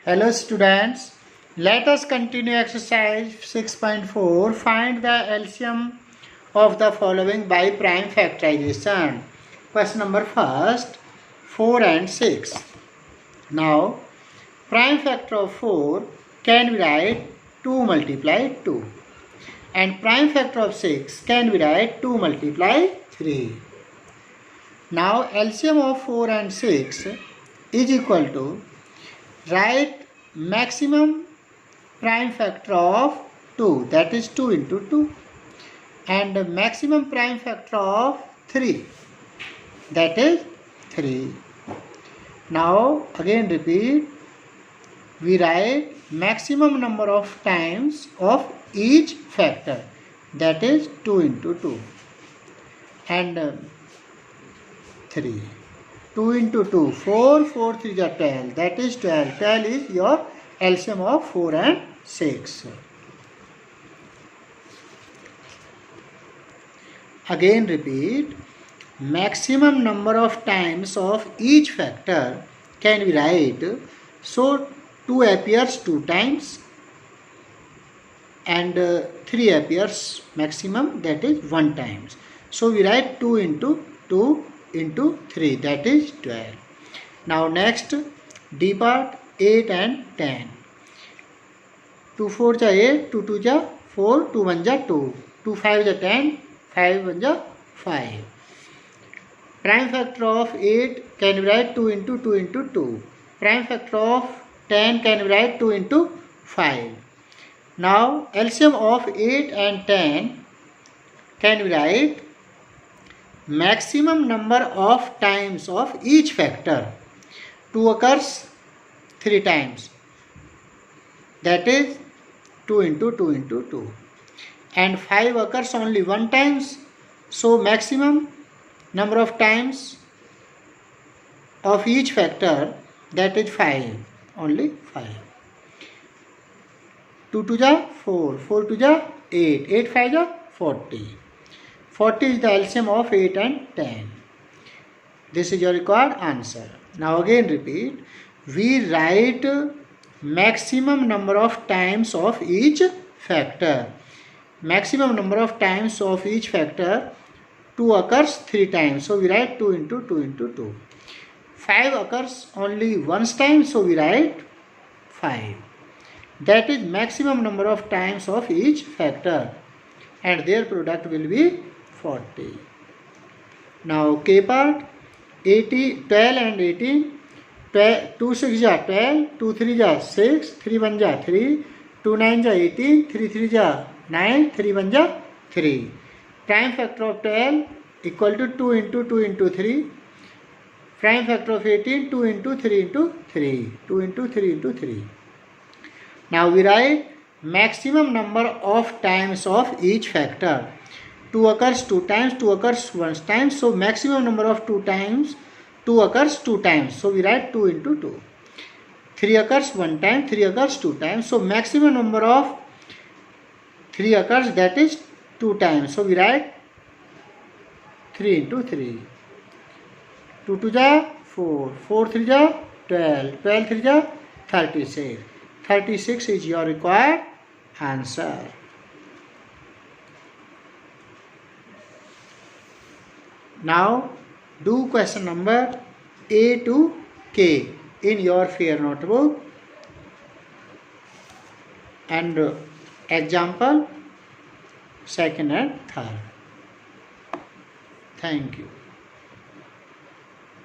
Hello students, let us continue exercise 6.4. Find the LCM of the following by prime factorization. Question number first, 4 and 6. Now, prime factor of 4 can be write 2 multiply 2. And prime factor of 6 can be write 2 multiply 3. Now, LCM of 4 and 6 is equal to write maximum prime factor of 2, that is 2 into 2, and maximum prime factor of 3, that is 3. Now again repeat, we write maximum number of times of each factor, that is 2 into 2 and 3. 2 into 2, 4, 4 3 are 12, that is 12. 12 is your LCM of 4 and 6. Again repeat, maximum number of times of each factor can be write, so 2 appears 2 times and 3 appears maximum, that is 1 times. So we write 2 into 2 into 3, that is 12. Now next, D part, 8 and 10. 2 4 ja 8, 2 2 ja 4, 2 1 ja 2, 2 5 ja 10, 5 1 ja 5. Prime factor of 8 can be write 2 into 2 into 2. Prime factor of 10 can be write 2 into 5. Now LCM of 8 and 10 can be write maximum number of times of each factor. 2 occurs 3 times, that is 2 into 2 into 2, and 5 occurs only 1 times, so maximum number of times of each factor, that is 5, only 5. 2 2 ja 4, 4 2 ja 8, 8 5 ja 40. 40 is the LCM of 8 and 10. This is your required answer. Now again repeat, we write maximum number of times of each factor. Maximum number of times of each factor, 2 occurs 3 times, so we write 2 into 2 into 2. 5 occurs only once time, so we write 5. That is maximum number of times of each factor, and their product will be 40. Now K part, 80, 12 and 18. 2 6 ja 12, 2 3 ja 6, 3 1 ja 3, 2 9 ja 18, 3 3 ja 9, 3 1 ja 3. Prime factor of 12 equal to 2 into 2 into 3. Prime factor of 18, 2 into 3 into 3, 2 into 3 into 3. Now we write maximum number of times of each factor. 2 occurs 2 times, 2 occurs 1 time, so maximum number of 2 times, 2 occurs 2 times, so we write 2 into 2. 3 occurs 1 time, 3 occurs 2 times, so maximum number of 3 occurs, that is 2 times, so we write 3 into 3. 2 2 ja 4, 4 3 ja 12, 12 3 ja 36. 36 is your required answer. Now do question number A to K in your fair notebook and example second and third. Thank you.